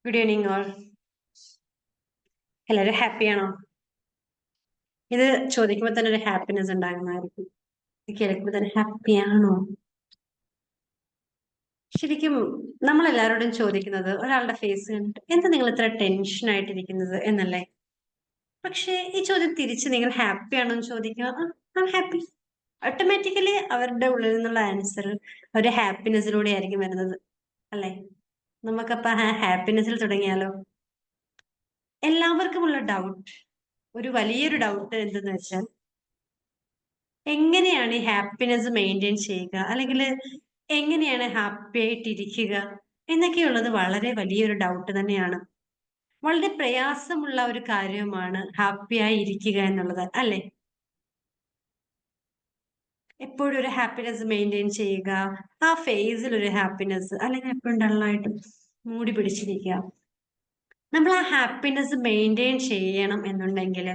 Good evening all. എല്ലാവരും ഹാപ്പിയാണോ? ഇത് ചോദിക്കുമ്പോൾ തന്നെ ഒരു ഹാപ്പിനെസ് ഉണ്ടാകുന്നതായിരിക്കും. ഇത് കേൾക്കുമ്പോൾ തന്നെ ഹാപ്പിയാണോ? ശരിക്കും നമ്മൾ എല്ലാവരോടും ചോദിക്കുന്നത് ഒരാളുടെ ഫേസ് കണ്ടിട്ട് എന്താ നിങ്ങൾ ഇത്ര ടെൻഷൻ ആയിട്ടിരിക്കുന്നത് എന്നല്ലേ. പക്ഷേ ഈ ചോദ്യം തിരിച്ച് നിങ്ങൾ ഹാപ്പിയാണോ എന്ന് ചോദിക്കുക, ഹാപ്പി. ഓട്ടോമാറ്റിക്കലി അവരുടെ ഉള്ളിൽ നിന്നുള്ള ആൻസർ ഒരു ഹാപ്പിനെസ്സിലൂടെ ആയിരിക്കും വരുന്നത്, അല്ലേ? നമുക്കപ്പോ ഹാപ്പിനെസ്സിൽ തുടങ്ങിയാലോ? എല്ലാവർക്കുമുള്ള ഡൗട്ട്, ഒരു വലിയൊരു ഡൗട്ട് എന്തെന്ന് വെച്ചാൽ, എങ്ങനെയാണ് ഈ ഹാപ്പിനെസ് മെയിൻറ്റെയിൻ ചെയ്യുക, അല്ലെങ്കിൽ എങ്ങനെയാണ് ഹാപ്പി ആയിട്ടിരിക്കുക എന്നൊക്കെയുള്ളത് വളരെ വലിയൊരു ഡൗട്ട് തന്നെയാണ്. വളരെ പ്രയാസമുള്ള ഒരു കാര്യമാണ് ഹാപ്പിയായി ഇരിക്കുക എന്നുള്ളത്, അല്ലേ? എപ്പോഴും ഒരു ഹാപ്പിനെസ് മെയിൻറ്റെയിൻ ചെയ്യുക, ആ ഫേസിൽ ഒരു ഹാപ്പിനെസ്, അല്ലെങ്കിൽ എപ്പോഴും ഡള്ളായിട്ട് മൂടി പിടിച്ചിരിക്കുക. നമ്മൾ ആ ഹാപ്പിനെസ് മെയിൻറ്റെയിൻ ചെയ്യണം എന്നുണ്ടെങ്കിൽ,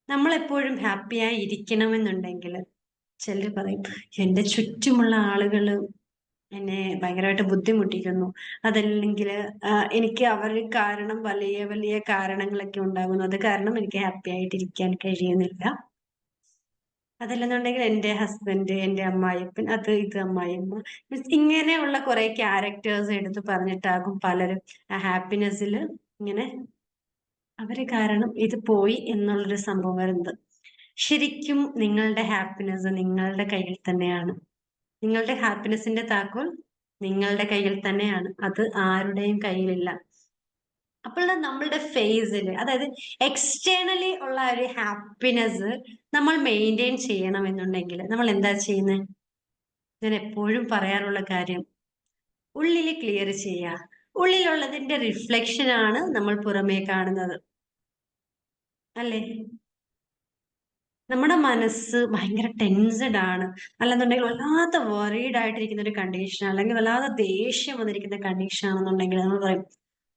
നമ്മൾ എപ്പോഴും ഹാപ്പിയായി ഇരിക്കണമെന്നുണ്ടെങ്കിൽ, ചിലർ പറയും എന്റെ ചുറ്റുമുള്ള ആളുകൾ എന്നെ ഭയങ്കരമായിട്ട് ബുദ്ധിമുട്ടിക്കുന്നു, അതല്ലെങ്കിൽ എനിക്ക് അവർ കാരണം വലിയ വലിയ കാരണങ്ങളൊക്കെ ഉണ്ടാകുന്നു, അത് കാരണം എനിക്ക് ഹാപ്പി ആയിട്ടിരിക്കാൻ കഴിയുന്നില്ല. അതല്ലെന്നുണ്ടെങ്കിൽ എന്റെ ഹസ്ബൻഡ്, എന്റെ അമ്മായിപ്പൻ, അത് ഇത് അമ്മായിമ്മ, മീൻസ് ഇങ്ങനെയുള്ള കുറെ ക്യാരക്ടേഴ്സ് എടുത്ത് പറഞ്ഞിട്ടാകും പലരും ആ ഹാപ്പിനെസ്സിൽ ഇങ്ങനെ അവര് കാരണം ഇത് പോയി എന്നുള്ളൊരു സംഭവം വരുന്നത്. ശരിക്കും നിങ്ങളുടെ ഹാപ്പിനെസ് നിങ്ങളുടെ കയ്യിൽ തന്നെയാണ്. നിങ്ങളുടെ ഹാപ്പിനെസിന്റെ താക്കോൽ നിങ്ങളുടെ കയ്യിൽ തന്നെയാണ്, അത് ആരുടെയും കയ്യിലില്ല. അപ്പോൾ നമ്മളുടെ ഫേസിൽ, അതായത് എക്സ്റ്റേണലി ഉള്ള ഒരു ഹാപ്പിനെസ് നമ്മൾ മെയിൻറ്റെയിൻ ചെയ്യണമെന്നുണ്ടെങ്കിൽ നമ്മൾ എന്താ ചെയ്യുന്നത്? ഞാൻ എപ്പോഴും പറയാറുള്ള കാര്യം, ഉള്ളിൽ ക്ലിയർ ചെയ്യുക. ഉള്ളിലുള്ളതിന്റെ റിഫ്ലക്ഷൻ ആണ് നമ്മൾ പുറമേ കാണുന്നത്, അല്ലേ? നമ്മുടെ മനസ്സ് ഭയങ്കര ടെൻസ്ഡ് ആണ്, അല്ലെന്നുണ്ടെങ്കിൽ വല്ലാത്ത വറീഡ് ആയിട്ടിരിക്കുന്ന ഒരു കണ്ടീഷൻ, അല്ലെങ്കിൽ വല്ലാതെ ദേഷ്യം വന്നിരിക്കുന്ന കണ്ടീഷൻ ആണെന്നുണ്ടെങ്കിൽ നമ്മൾ പറയും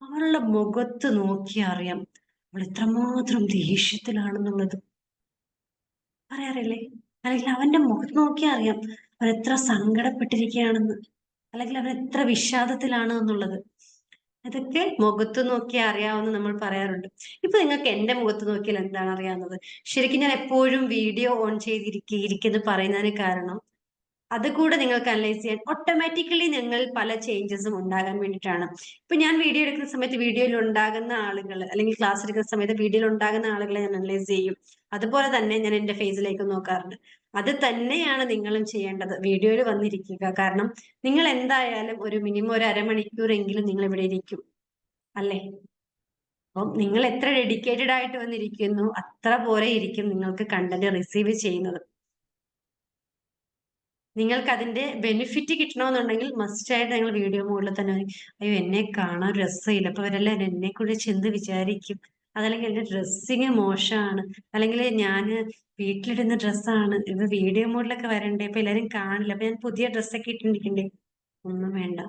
അവളുടെ മുഖത്ത് നോക്കി അറിയാം അവൾ എത്രമാത്രം ദേഷ്യത്തിലാണെന്നുള്ളത്, പറയാറില്ലേ? അല്ലെങ്കിൽ അവന്റെ മുഖത്ത് നോക്കി അറിയാം അവൻ എത്ര സങ്കടപ്പെട്ടിരിക്കുകയാണെന്ന്, അല്ലെങ്കിൽ അവൻ എത്ര വിഷാദത്തിലാണ് എന്നുള്ളത്. അതൊക്കെ മുഖത്ത് നോക്കി അറിയാവുന്ന നമ്മൾ പറയാറുണ്ട്. ഇപ്പൊ നിങ്ങൾക്ക് എന്റെ മുഖത്ത് നോക്കിയാൽ എന്താണ് അറിയാവുന്നത്? ശരിക്കും ഞാൻ എപ്പോഴും വീഡിയോ ഓൺ ചെയ്തിരിക്കുന്നു പറയുന്നതിന് കാരണം, അതുകൂടെ നിങ്ങൾക്ക് അനലൈസ് ചെയ്യാൻ ഓട്ടോമാറ്റിക്കലി നിങ്ങൾ പല ചേഞ്ചസും ഉണ്ടാകാൻ വേണ്ടിയിട്ടാണ്. ഇപ്പൊ ഞാൻ വീഡിയോ എടുക്കുന്ന സമയത്ത് വീഡിയോയിൽ ഉണ്ടാകുന്ന ആളുകൾ, അല്ലെങ്കിൽ ക്ലാസ് എടുക്കുന്ന സമയത്ത് വീഡിയോയിൽ ഉണ്ടാകുന്ന ആളുകളെ ഞാൻ അനലൈസ് ചെയ്യും. അതുപോലെ തന്നെ ഞാൻ എന്റെ ഫേസിലേക്ക് നോക്കാറുണ്ട്. അത് തന്നെയാണ് നിങ്ങളും ചെയ്യേണ്ടത്. വീഡിയോയിൽ വന്നിരിക്കുക, കാരണം നിങ്ങൾ എന്തായാലും ഒരു മിനിമം ഒരു അരമണിക്കൂറെങ്കിലും നിങ്ങൾ ഇവിടെ ഇരിക്കും, അല്ലേ? അപ്പം നിങ്ങൾ എത്ര ഡെഡിക്കേറ്റഡ് ആയിട്ട് വന്നിരിക്കുന്നു, അത്ര പോലെ ഇരിക്കും നിങ്ങൾക്ക് കണ്ടന്റ് റിസീവ് ചെയ്യുന്നത്. നിങ്ങൾക്ക് അതിന്റെ ബെനിഫിറ്റ് കിട്ടണമെന്നുണ്ടെങ്കിൽ മസ്റ്റ് ആയിട്ട് നിങ്ങൾ വീഡിയോ മോഡിൽ തന്നെ അയ്യോ എന്നെ കാണാൻ രസമില്ല, അപ്പൊ അവരെല്ലാം എന്നെ കുറിച്ച് എന്ത് വിചാരിക്കും, അതല്ലെങ്കിൽ എന്റെ ഡ്രസ്സിങ് മോശമാണ്, അല്ലെങ്കിൽ ഞാൻ വീട്ടിലിടുന്ന ഡ്രസ്സാണ്, ഇപ്പൊ വീഡിയോ മോഡിലൊക്കെ വരണ്ടേ, അപ്പൊ എല്ലാരും കാണില്ല, അപ്പൊ ഞാൻ പുതിയ ഡ്രസ്സൊക്കെ ഇട്ടിരിക്കണ്ടേ. ഒന്നും വേണ്ട.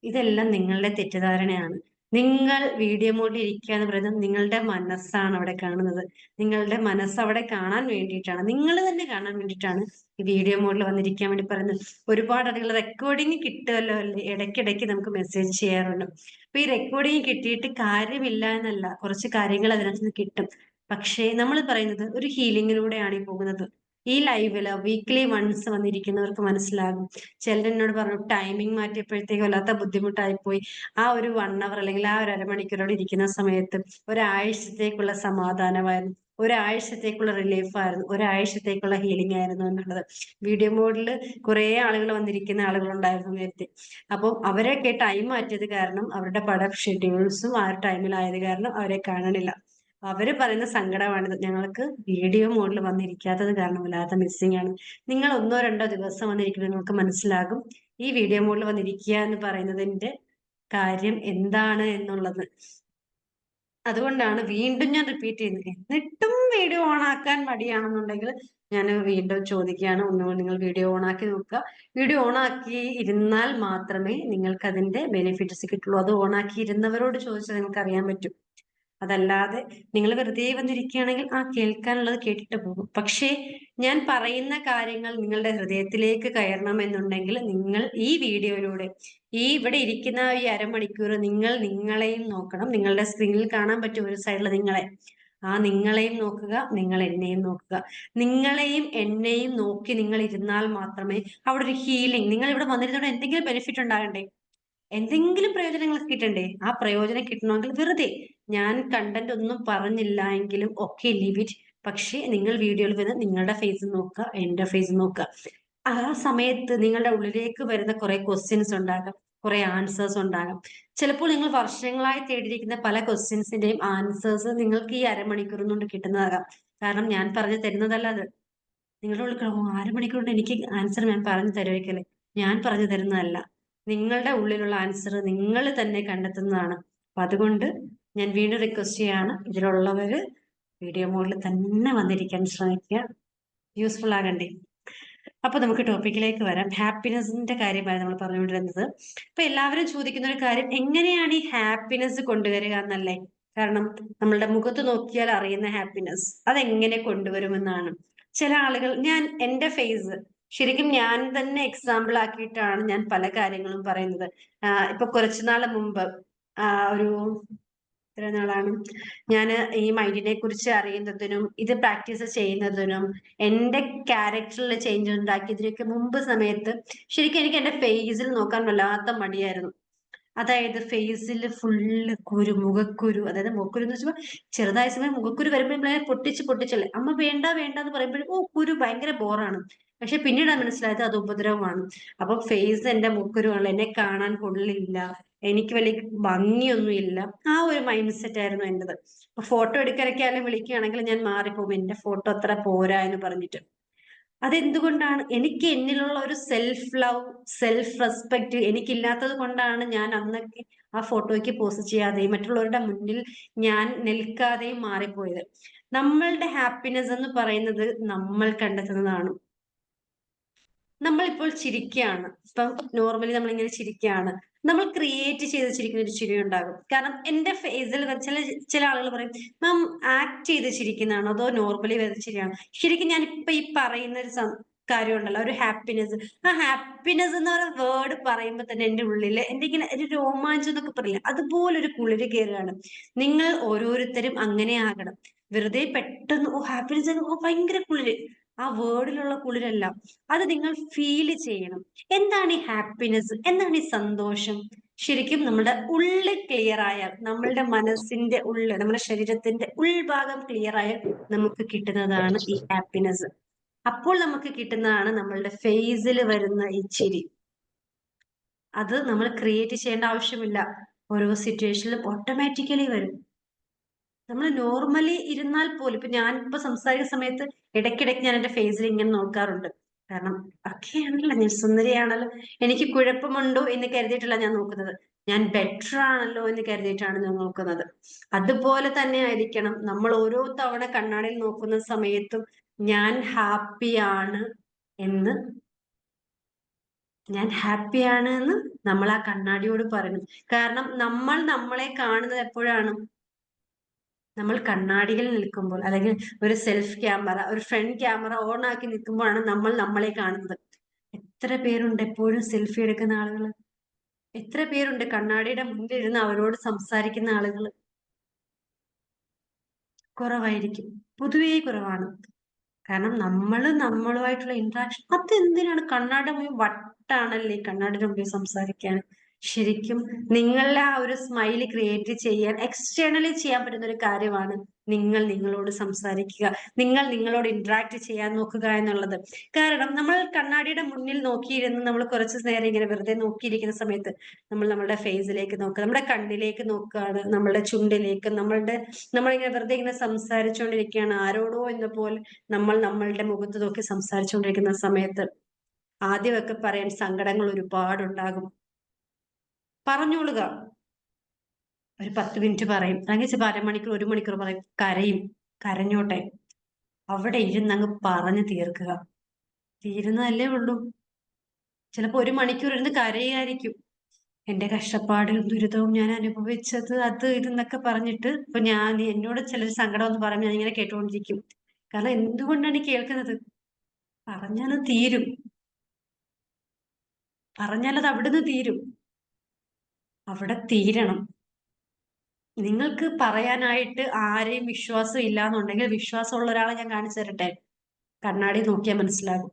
ഇതെല്ലാം നിങ്ങളുടെ തെറ്റിദ്ധാരണയാണ്. നിങ്ങൾ വീഡിയോ മോഡിൽ ഇരിക്കുക എന്ന് പറയുന്നത് നിങ്ങളുടെ മനസ്സാണ് അവിടെ കാണുന്നത്. നിങ്ങളുടെ മനസ്സ് അവിടെ കാണാൻ വേണ്ടിയിട്ടാണ്, നിങ്ങൾ തന്നെ കാണാൻ വേണ്ടിയിട്ടാണ് ഈ വീഡിയോ മോഡിൽ വന്നിരിക്കാൻ വേണ്ടി പറയുന്നത്. ഒരുപാട് ആളുകൾ റെക്കോർഡിങ് കിട്ടുമല്ലോ അല്ലേ, ഇടയ്ക്കിടയ്ക്ക് നമുക്ക് മെസ്സേജ് ചെയ്യാറുണ്ട്. അപ്പൊ ഈ റെക്കോർഡിങ് കിട്ടിയിട്ട് കാര്യമില്ല എന്നല്ല, കുറച്ച് കാര്യങ്ങൾ അതിനകത്ത് നിന്ന് കിട്ടും. പക്ഷേ നമ്മൾ പറയുന്നത് ഒരു ഹീലിംഗിലൂടെയാണ് ഈ പോകുന്നത്. ഈ ലൈവില് വീക്ക്ലി വൺസ് വന്നിരിക്കുന്നവർക്ക് മനസ്സിലാകും. ചിലരെന്നോട് പറഞ്ഞു ടൈമിംഗ് മാറ്റിയപ്പോഴത്തേക്ക് വല്ലാത്ത ബുദ്ധിമുട്ടായി പോയി, ആ ഒരു 1 അവർ അല്ലെങ്കിൽ ആ ഒരു അരമണിക്കൂറോടെ ഇരിക്കുന്ന സമയത്ത് ഒരാഴ്ചത്തേക്കുള്ള സമാധാനമായിരുന്നു, ഒരാഴ്ചത്തേക്കുള്ള റിലീഫ് ആയിരുന്നു, ഒരാഴ്ചത്തേക്കുള്ള ഹീലിംഗ് ആയിരുന്നു എന്നുള്ളത്. വീഡിയോ മോഡിൽ കുറെ ആളുകൾ വന്നിരിക്കുന്ന ആളുകളുണ്ടായിരുന്നു നേരത്തെ. അപ്പം അവരൊക്കെ ടൈം മാറ്റിയത് കാരണം അവരുടെ പല ഷെഡ്യൂൾസും ആ ഒരു ടൈമിലായത് കാരണം അവരെ കാണണില്ല. അവര് പറയുന്ന സങ്കടമാണിത്, ഞങ്ങൾക്ക് വീഡിയോ മോഡിൽ വന്നിരിക്കാത്തത് കാരണം വല്ലാത്ത മിസ്സിംഗ് ആണ്. നിങ്ങൾ 1 2 ദിവസം വന്നിരിക്കുന്നത് നിങ്ങൾക്ക് മനസ്സിലാകും ഈ വീഡിയോ മോഡിൽ വന്നിരിക്കുക എന്ന് പറയുന്നതിന്റെ കാര്യം എന്താണ് എന്നുള്ളത്. അതുകൊണ്ടാണ് വീണ്ടും ഞാൻ റിപ്പീറ്റ് ചെയ്യുന്നത്. എന്നിട്ടും വീഡിയോ ഓൺ ആക്കാൻ മടിയാണെന്നുണ്ടെങ്കിൽ ഞാൻ വീണ്ടും ചോദിക്കുകയാണ്, ഒന്നുകൂടി നിങ്ങൾ വീഡിയോ ഓൺ ആക്കി നോക്കുക. വീഡിയോ ഓൺ ആക്കി ഇരുന്നാൽ മാത്രമേ നിങ്ങൾക്ക് അതിന്റെ ബെനിഫിറ്റ്സ് കിട്ടുള്ളൂ. അത് ഓൺ ആക്കി ഇരുന്നവരോട് ചോദിച്ചാൽ നിങ്ങൾക്ക് അറിയാൻ പറ്റും. അതല്ലാതെ നിങ്ങൾ വെറുതെ വന്നിരിക്കുകയാണെങ്കിൽ കേൾക്കാനുള്ളത് കേട്ടിട്ട് പോകും. പക്ഷേ ഞാൻ പറയുന്ന കാര്യങ്ങൾ നിങ്ങളുടെ ഹൃദയത്തിലേക്ക് കയറണമെന്നുണ്ടെങ്കിൽ നിങ്ങൾ ഈ വീഡിയോയിലൂടെ ഇവിടെ ഇരിക്കുന്ന ഈ അരമണിക്കൂർ നിങ്ങൾ നിങ്ങളെയും നോക്കണം. നിങ്ങളുടെ സ്ക്രീനിൽ കാണാൻ പറ്റും ഒരു സൈഡിൽ നിങ്ങളെ. നിങ്ങളെയും നോക്കുക, നിങ്ങൾ എന്നെയും നോക്കുക. നിങ്ങളെയും എന്നെയും നോക്കി നിങ്ങൾ ഇരുന്നാൽ മാത്രമേ അവിടെ ഒരു ഹീലിംഗ്, നിങ്ങൾ ഇവിടെ വന്നിരുന്നോണ്ട് എന്തെങ്കിലും ബെനിഫിറ്റ് ഉണ്ടാകണ്ടേ, എന്തെങ്കിലും പ്രയോജനങ്ങൾ കിട്ടണ്ടേ? ആ പ്രയോജനം കിട്ടണമെങ്കിൽ വെറുതെ ഞാൻ കണ്ടന്റ് ഒന്നും പറഞ്ഞില്ല എങ്കിലും ഓക്കെ, ലീവ് ഇറ്റ്. പക്ഷേ നിങ്ങൾ വീഡിയോയിൽ വന്ന് നിങ്ങളുടെ ഫേസ് നോക്കുക, എന്റെ ഫേസ് നോക്കുക. ആ സമയത്ത് നിങ്ങളുടെ ഉള്ളിലേക്ക് വരുന്ന കുറെ ക്വസ്റ്റ്യൻസ് ഉണ്ടാകാം, കുറെ ആൻസേഴ്സ് ഉണ്ടാകാം. ചിലപ്പോൾ നിങ്ങൾ വർഷങ്ങളായി തേടിയിരിക്കുന്ന പല ക്വസ്റ്റ്യൻസിന്റെയും ആൻസേഴ്സ് നിങ്ങൾക്ക് ഈ അരമണിക്കൂർ കൊണ്ട് കിട്ടുന്നതാകാം. കാരണം ഞാൻ പറഞ്ഞു തരുന്നതല്ല അത്. നിങ്ങളുടെ ഉള്ളിൽ അരമണിക്കൂർ കൊണ്ട് എനിക്ക് ആൻസർ ഞാൻ പറഞ്ഞു തരുവയ്ക്കല്ലേ, ഞാൻ പറഞ്ഞു തരുന്നതല്ല. നിങ്ങളുടെ ഉള്ളിലുള്ള ആൻസർ നിങ്ങൾ തന്നെ കണ്ടെത്തുന്നതാണ്. അപ്പൊ അതുകൊണ്ട് ഞാൻ വീണ്ടും റിക്വസ്റ്റ് ചെയ്യാണ്, ഇതിലുള്ളവര് വീഡിയോ മോഡിൽ തന്നെ വന്നിരിക്കാൻ ശ്രമിക്കുക. യൂസ്ഫുൾ ആകണ്ടേ? അപ്പൊ നമുക്ക് ടോപ്പിക്കിലേക്ക് വരാം. ഹാപ്പിനെസിന്റെ കാര്യമായി നമ്മൾ പറഞ്ഞുകൊണ്ടിരുന്നത്. അപ്പൊ എല്ലാവരും ചോദിക്കുന്ന ഒരു കാര്യം, എങ്ങനെയാണ് ഈ ഹാപ്പിനെസ് കൊണ്ടുവരിക എന്നല്ലേ? കാരണം നമ്മളുടെ മുഖത്ത് നോക്കിയാൽ അറിയുന്ന ഹാപ്പിനെസ് അതെങ്ങനെ കൊണ്ടുവരുമെന്നാണ്. ചില ആളുകൾ, ഞാൻ എന്റെ ഫേസ് ശരിക്കും ഞാൻ തന്നെ എക്സാമ്പിൾ ആക്കിയിട്ടാണ് ഞാൻ പല കാര്യങ്ങളും പറയുന്നത്. ഇപ്പൊ കുറച്ചുനാൾ മുമ്പ് ഒരു ഇത്ര നാളാണ് ഞാൻ ഈ മൈൻഡിനെ കുറിച്ച് അറിയുന്നതിനും ഇത് പ്രാക്ടീസ് ചെയ്യുന്നതിനും എന്റെ ക്യാരക്ടറിൽ ചേഞ്ച് ഉണ്ടാക്കിയതിനൊക്കെ മുമ്പ് സമയത്ത് ശരിക്കും എനിക്ക് എന്റെ ഫേസിൽ നോക്കാൻ വല്ലാത്ത മടിയായിരുന്നു. അതായത് ഫേസിൽ ഫുള്ള് കുരു, മുഖക്കുരു. അതായത് മുഖക്കുരു എന്ന് വെച്ചാൽ ചെറുതായ സമയം മുഖക്കുരു വരുമ്പോഴേ പൊട്ടിച്ചല്ലേ അമ്മ വേണ്ട വേണ്ട എന്ന് പറയുമ്പോഴും കുരു ഭയങ്കര ബോറാണ്. പക്ഷെ പിന്നീടാണ് മനസ്സിലായത് അത് ഉപദ്രവമാണ്. അപ്പൊ ഫേസ് എന്റെ മുഖക്കുരുവാണ്, എന്നെ കാണാൻ കൊള്ളില്ല, എനിക്ക് വലിയ ഭംഗിയൊന്നുമില്ല, ആ ഒരു മൈൻഡ് സെറ്റ് ആയിരുന്നു എന്റേത്. അപ്പൊ ഫോട്ടോ എടുക്കാനൊക്കെ ആയാലും വിളിക്കുകയാണെങ്കിൽ ഞാൻ മാറിപ്പോകും, എന്റെ ഫോട്ടോ അത്ര പോരാ എന്ന് പറഞ്ഞിട്ട്. അതെന്തുകൊണ്ടാണ്? എനിക്ക് എന്നിലുള്ള ഒരു സെൽഫ് ലവ്, സെൽഫ് റെസ്പെക്ട് എനിക്കില്ലാത്തത് കൊണ്ടാണ് ഞാൻ അന്നൊക്കെ ആ ഫോട്ടോയ്ക്ക് പോസ്റ്റ് ചെയ്യാതെയും മറ്റുള്ളവരുടെ മുന്നിൽ ഞാൻ നിൽക്കാതെയും മാറിപ്പോയത്. നമ്മളുടെ ഹാപ്പിനെസ് എന്ന് പറയുന്നത് നമ്മൾ കണ്ടെത്തുന്നതാണ്. നമ്മളിപ്പോൾ ചിരിക്കുകയാണ്, ഇപ്പം നോർമലി നമ്മളിങ്ങനെ ചിരിക്കുകയാണ്, നമ്മൾ ക്രിയേറ്റ് ചെയ്ത് ചിരിക്കുന്ന ഒരു ചിരി ഉണ്ടാകും. കാരണം എന്റെ ഫേസിൽ ചില ആളുകൾ പറയും, മാം ആക്ട് ചെയ്ത് ചിരിക്കുന്നതാണോ അതോ നോർമലി വരുന്ന ചിരിയാണോ? ശരിക്കും ഞാൻ ഇപ്പൊ ഈ പറയുന്ന ഒരു കാര്യം ഉണ്ടല്ലോ, ഒരു ഹാപ്പിനെസ്, ആ ഹാപ്പിനെസ് എന്ന ഒരു വേർഡ് പറയുമ്പോൾ തന്നെ എന്റെ ഉള്ളില് എന്റെ ഇങ്ങനെ ഒരു രോമാഞ്ചം എന്നൊക്കെ പറയില്ല, അതുപോലെ ഒരു കുളിര് കയറുകയാണ്. നിങ്ങൾ ഓരോരുത്തരും അങ്ങനെ ആകണം. വെറുതെ പെട്ടെന്ന് ഹാപ്പിനെസ് ഭയങ്കര കുളിര്, ആ വേർഡിലുള്ള കുളിരല്ല, അത് നിങ്ങൾ ഫീൽ ചെയ്യണം. എന്താണ് ഈ ഹാപ്പിനെസ്, എന്താണ് ഈ സന്തോഷം? ശരിക്കും നമ്മുടെ ഉള്ള് ക്ലിയർ ആയാൽ, നമ്മളുടെ മനസ്സിന്റെ ഉള്ള്, നമ്മുടെ ശരീരത്തിന്റെ ഉൾഭാഗം ക്ലിയർ ആയാൽ നമുക്ക് കിട്ടുന്നതാണ് ഈ ഹാപ്പിനെസ്. അപ്പോൾ നമുക്ക് കിട്ടുന്നതാണ് നമ്മളുടെ ഫേസിൽ വരുന്ന ഈ ചിരി. അത് നമ്മൾ ക്രിയേറ്റ് ചെയ്യേണ്ട ആവശ്യമില്ല, ഓരോ സിറ്റുവേഷനിലും ഓട്ടോമാറ്റിക്കലി വരും. നമ്മൾ നോർമലി ഇരുന്നാൽ പോലും, ഇപ്പൊ ഞാനിപ്പോ സംസാരിക്കുന്ന സമയത്ത് ഇടയ്ക്കിടയ്ക്ക് ഞാൻ എന്റെ ഫേസിൽ ഇങ്ങനെ നോക്കാറുണ്ട്. കാരണം ഒക്കെയാണല്ലോ, ഞാൻ സുന്ദരിയാണല്ലോ, എനിക്ക് കുഴപ്പമുണ്ടോ എന്ന് കരുതിയിട്ടല്ല ഞാൻ നോക്കുന്നത്, ഞാൻ ബെറ്റർ ആണല്ലോ എന്ന് കരുതിയിട്ടാണ് ഞാൻ നോക്കുന്നത്. അതുപോലെ തന്നെ ആയിരിക്കണം നമ്മൾ ഓരോ തവണ കണ്ണാടിയിൽ നോക്കുന്ന സമയത്തും ഞാൻ ഹാപ്പിയാണ് എന്ന് ഞാൻ ഹാപ്പിയാണ് എന്ന് നമ്മൾ ആ കണ്ണാടിയോട് പറയണം. കാരണം നമ്മൾ നമ്മളെ കാണുന്നത് എപ്പോഴാണ്? നമ്മൾ കണ്ണാടിയിൽ നിൽക്കുമ്പോൾ, അല്ലെങ്കിൽ ഒരു സെൽഫ് ക്യാമറ, ഒരു ഫ്രണ്ട് ക്യാമറ ഓൺ ആക്കി നിൽക്കുമ്പോഴാണ് നമ്മൾ നമ്മളെ കാണുന്നത്. എത്ര പേരുണ്ട് എപ്പോഴും സെൽഫി എടുക്കുന്ന ആളുകൾ? എത്ര പേരുണ്ട് കണ്ണാടിയുടെ മുന്നിൽ ഇരുന്ന് അവരോട് സംസാരിക്കുന്ന ആളുകൾ? കുറവായിരിക്കും, പൊതുവേ കുറവാണ്. കാരണം നമ്മളുമായിട്ടുള്ള ഇന്ററാക്ഷൻ, അതെന്തിനാണ് കണ്ണാടിയുടെ മുമ്പിൽ വട്ടാണല്ലേ കണ്ണാടിയുടെ മുമ്പിൽ സംസാരിക്കാൻ? ശരിക്കും നിങ്ങളുടെ ആ ഒരു സ്മൈല് ക്രിയേറ്റ് ചെയ്യാൻ എക്സ്റ്റേണലി ചെയ്യാൻ പറ്റുന്ന ഒരു കാര്യമാണ് നിങ്ങൾ നിങ്ങളോട് സംസാരിക്കുക, നിങ്ങൾ നിങ്ങളോട് ഇന്ററാക്ട് ചെയ്യാൻ നോക്കുക എന്നുള്ളത്. കാരണം നമ്മൾ കണ്ണാടിയുടെ മുന്നിൽ നോക്കിയിരുന്ന് നമ്മൾ കുറച്ചു നേരം ഇങ്ങനെ വെറുതെ നോക്കിയിരിക്കുന്ന സമയത്ത് നമ്മൾ നമ്മുടെ ഫേസിലേക്ക് നോക്കുക, നമ്മുടെ കണ്ണിലേക്ക് നോക്കുകയാണ്, നമ്മുടെ ചുണ്ടിലേക്ക്, നമ്മളിങ്ങനെ വെറുതെ ഇങ്ങനെ സംസാരിച്ചുകൊണ്ടിരിക്കുകയാണ് ആരോടോ എന്ന പോലെ. നമ്മൾ നമ്മളുടെ മുഖത്ത് നോക്കി സംസാരിച്ചുകൊണ്ടിരിക്കുന്ന സമയത്ത് ആദ്യമൊക്കെ പറയാൻ സങ്കടങ്ങൾ ഒരുപാടുണ്ടാകും. പറഞ്ഞോളുക, ഒരു 10 മിനിറ്റ് പറയും, അല്ലെങ്കിൽ അരമണിക്കൂർ 1 മണിക്കൂർ പറയും, കരയും, കരഞ്ഞോട്ടെ, അവിടെ ഇരുന്നങ്ങ് പറഞ്ഞു തീർക്കുക. തീരുന്നതല്ലേ ഉള്ളൂ. ചിലപ്പോ 1 മണിക്കൂർ ഇരുന്ന് കരയായിരിക്കും. എന്റെ കഷ്ടപ്പാടും ദുരിതവും ഞാൻ അനുഭവിച്ചത് അത് ഇതെന്നൊക്കെ പറഞ്ഞിട്ട് ഇപ്പൊ ഞാൻ എന്നോട് ചിലർ സങ്കടം എന്ന് പറയുമ്പോൾ ഞാൻ ഇങ്ങനെ കേട്ടുകൊണ്ടിരിക്കും. കാരണം എന്തുകൊണ്ടാണ് ഈ കേൾക്കുന്നത്? പറഞ്ഞാൽ തീരും. പറഞ്ഞാലത് അവിടുന്ന് തീരും. അവിടെ തീരണം. നിങ്ങൾക്ക് പറയാനായിട്ട് ആരെയും വിശ്വാസം ഇല്ലാന്നുണ്ടെങ്കിൽ വിശ്വാസമുള്ള ഒരാളെ ഞാൻ കാണിച്ചു തരട്ടെ? കണ്ണാടി നോക്കിയാൽ മനസ്സിലാകും.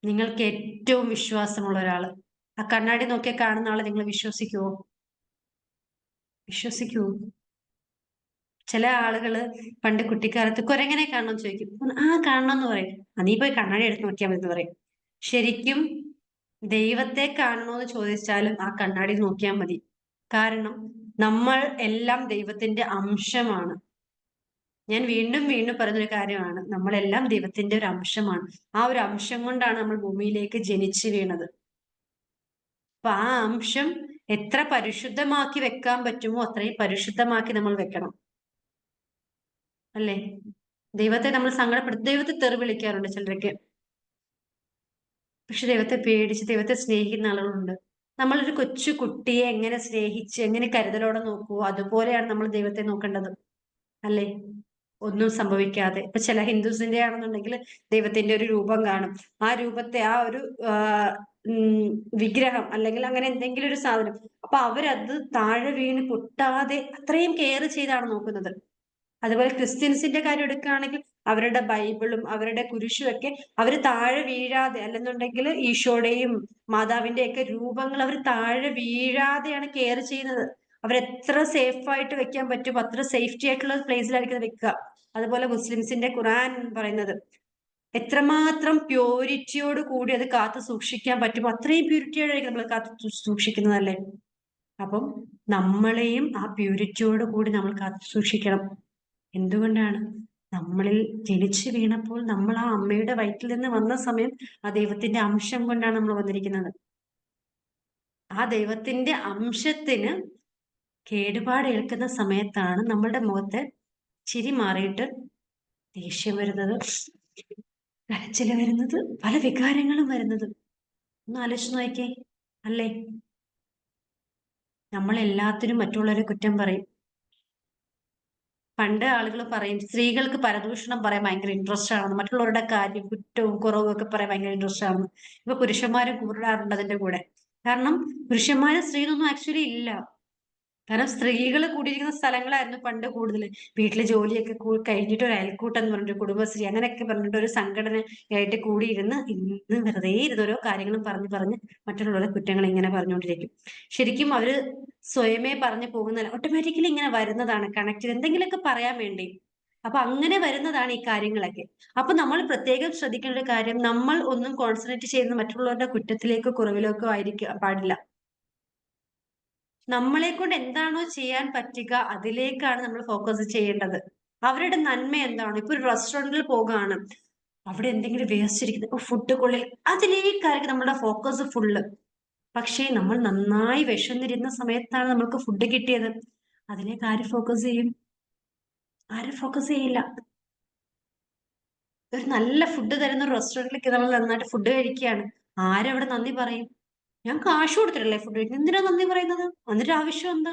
നിങ്ങൾക്ക് ഏറ്റവും വിശ്വാസമുള്ള ഒരാള്, ആ കണ്ണാടി നോക്കിയാൽ കാണുന്ന ആളെ നിങ്ങൾ വിശ്വസിക്കുവോ? വിശ്വസിക്കുവോ? ചില ആളുകള് പണ്ട് കുട്ടിക്കാലത്ത് കുരങ്ങനെ കാണണം ചോദിക്കും, ആ കാണണം എന്ന് പറയും. നീ പോയി കണ്ണാടി എടുത്ത് നോക്കിയാൽ മതി എന്ന് പറയും. ശരിക്കും ദൈവത്തെ കാണണോന്ന് ചോദിച്ചാലും ആ കണ്ണാടി നോക്കിയാൽ മതി. കാരണം നമ്മൾ എല്ലാം ദൈവത്തിന്റെ അംശമാണ്. ഞാൻ വീണ്ടും വീണ്ടും പറയുന്നൊരു കാര്യമാണ്, നമ്മളെല്ലാം ദൈവത്തിന്റെ ഒരു അംശമാണ്. ആ ഒരു അംശം കൊണ്ടാണ് നമ്മൾ ഭൂമിയിലേക്ക് ജനിച്ചു വീണത്. അപ്പൊ ആ അംശം എത്ര പരിശുദ്ധമാക്കി വെക്കാൻ പറ്റുമോ അത്രയും പരിശുദ്ധമാക്കി നമ്മൾ വെക്കണം, അല്ലേ? ദൈവത്തെ നമ്മൾ സങ്കടപ്പെടുത്തി ദൈവത്തെ തെറി വിളിക്കാറുണ്ട് ചിലരൊക്കെ. പക്ഷെ ദൈവത്തെ പേടിച്ച് ദൈവത്തെ സ്നേഹിക്കുന്ന ആളുകളുണ്ട്. നമ്മളൊരു കൊച്ചു കുട്ടിയെ എങ്ങനെ സ്നേഹിച്ച് എങ്ങനെ കരുതലോടെ നോക്കുവോ അതുപോലെയാണ് നമ്മൾ ദൈവത്തെ നോക്കേണ്ടത്, അല്ലേ? ഒന്നും സംഭവിക്കാതെ. ഇപ്പൊ ചില ഹിന്ദുസിന്റെ ആണെന്നുണ്ടെങ്കിൽ ദൈവത്തിന്റെ ഒരു രൂപം കാണും. ആ രൂപത്തെ ആ ഒരു വിഗ്രഹം അല്ലെങ്കിൽ അങ്ങനെ എന്തെങ്കിലും ഒരു സാധനം, അപ്പൊ അവരത് താഴെ വീണ് പൊട്ടാതെ അത്രയും കെയർ ചെയ്താണ് നോക്കുന്നത്. അതുപോലെ ക്രിസ്ത്യൻസിന്റെ കാര്യം എടുക്കുകയാണെങ്കിൽ അവരുടെ ബൈബിളും അവരുടെ കുരിശും ഒക്കെ അവര് താഴെ വീഴാതെ, അല്ലെന്നുണ്ടെങ്കിൽ ഈശോയുടെയും മാതാവിന്റെ ഒക്കെ രൂപങ്ങൾ അവർ താഴെ വീഴാതെയാണ് കെയർ ചെയ്യുന്നത്. അവരെത്ര സേഫ് ആയിട്ട് വെക്കാൻ പറ്റും അത്ര സേഫ്റ്റി ആയിട്ടുള്ള പ്ലേസിലായിരിക്കും വെക്കുക. അതുപോലെ മുസ്ലിംസിന്റെ ഖുർആൻ പറയുന്നത് എത്രമാത്രം പ്യൂരിറ്റിയോട് കൂടി അത് കാത്തു സൂക്ഷിക്കാൻ പറ്റുമോ അത്രയും പ്യൂരിറ്റിയോടായിരിക്കും നമ്മൾ കാത്തു സൂക്ഷിക്കുന്നതല്ലേ? അപ്പം നമ്മളെയും ആ പ്യൂരിറ്റിയോട് കൂടി നമ്മൾ കാത്തു സൂക്ഷിക്കണം. എന്തുകൊണ്ടാണ്? നമ്മളിൽ ജനിച്ചു വീണപ്പോൾ നമ്മൾ ആ അമ്മയുടെ വയറ്റിൽ നിന്ന് വന്ന സമയം ആ ദൈവത്തിന്റെ അംശം കൊണ്ടാണ് നമ്മൾ വന്നിരിക്കുന്നത്. ആ ദൈവത്തിന്റെ അംശത്തിന് കേടുപാട് ഏൽക്കുന്ന സമയത്താണ് നമ്മളുടെ മുഖത്ത് ചിരി മാറിയിട്ട് ദേഷ്യം വരുന്നത്, കരച്ചില് വരുന്നത്, പല വികാരങ്ങളും വരുന്നത്. ഒന്ന് ആലോചിച്ച് നോക്കിയേ, അല്ലേ? നമ്മൾ എല്ലാത്തിനും മറ്റുള്ളവരെ കുറ്റം പറയും. പണ്ട് ആളുകൾ പറയും സ്ത്രീകൾക്ക് പരദൂഷണം പറയാൻ ഭയങ്കര ഇൻട്രസ്റ്റ് ആണെന്ന്, മറ്റുള്ളവരുടെ കാര്യം കുറ്റവും കുറവും ഒക്കെ പറയാൻ ഭയങ്കര ഇൻട്രസ്റ്റ് ആണെന്ന്. ഇപ്പൊ പുരുഷന്മാരും കൂടാറുണ്ട് അതിന്റെ കൂടെ. കാരണം പുരുഷന്മാരും സ്ത്രീകളൊന്നും ആക്ച്വലി ഇല്ല. കാരണം സ്ത്രീകൾ കൂടിയിരിക്കുന്ന സ്ഥലങ്ങളായിരുന്നു പണ്ട് കൂടുതൽ. വീട്ടിലെ ജോലിയൊക്കെ കഴിഞ്ഞിട്ട് ഒരു അയൽക്കൂട്ടം എന്ന് പറഞ്ഞിട്ട് കുടുംബശ്രീ അങ്ങനെയൊക്കെ പറഞ്ഞിട്ട് ഒരു സംഘടനയായിട്ട് കൂടിയിരുന്ന് ഇന്ന് വെറുതെ ഇരുന്ന് ഓരോ കാര്യങ്ങളും പറഞ്ഞ് മറ്റുള്ളവരുടെ കുറ്റങ്ങൾ ഇങ്ങനെ പറഞ്ഞുകൊണ്ടിരിക്കും. ശരിക്കും അവര് സ്വയമേ പറഞ്ഞു പോകുന്നതല്ല, ഓട്ടോമാറ്റിക്കലി ഇങ്ങനെ വരുന്നതാണ് കണക്ട് എന്തെങ്കിലുമൊക്കെ പറയാൻ വേണ്ടി. അപ്പൊ അങ്ങനെ വരുന്നതാണ് ഈ കാര്യങ്ങളൊക്കെ. അപ്പൊ നമ്മൾ പ്രത്യേകം ശ്രദ്ധിക്കേണ്ട ഒരു കാര്യം, നമ്മൾ ഒന്നും കോൺസെൻട്രേറ്റ് ചെയ്യുന്ന മറ്റുള്ളവരുടെ കുറ്റത്തിലേക്കോ കുറവിലേക്കോ ആയിരിക്കും പാടില്ല. നമ്മളെ കൊണ്ട് എന്താണോ ചെയ്യാൻ പറ്റുക അതിലേക്കാണ് നമ്മൾ ഫോക്കസ് ചെയ്യേണ്ടത്. അവരുടെ നന്മ എന്താണോ, ഇപ്പൊ ഒരു റെസ്റ്റോറന്റിൽ പോകുകയാണ്, അവിടെ എന്തെങ്കിലും വേസ്റ്റ് ഇരിക്കുന്നത്, ഇപ്പൊ ഫുഡ് കൊള്ളിൽ, അതിലേക്കായിരിക്കും നമ്മുടെ ഫോക്കസ് ഫുള്ള്. പക്ഷേ നമ്മൾ നന്നായി വിശന്നിരുന്ന സമയത്താണ് നമ്മൾക്ക് ഫുഡ് കിട്ടിയത്, അതിലേക്ക് ആര് ഫോക്കസ് ചെയ്യും? ആരും ഫോക്കസ് ചെയ്യില്ല. ഒരു നല്ല ഫുഡ് തരുന്ന ഒരു റെസ്റ്റോറന്റിലേക്ക് നമ്മൾ നന്നായിട്ട് ഫുഡ് കഴിക്കുകയാണ്, ആരവിടെ നന്ദി പറയും? ഞാൻ കാശ് കൊടുത്തിട്ടല്ലേ ഫുഡ് കഴിക്കുന്നത്, എന്തിനാ നന്ദി പറയുന്നത്? എന്നിട്ട് ആവശ്യം എന്താ?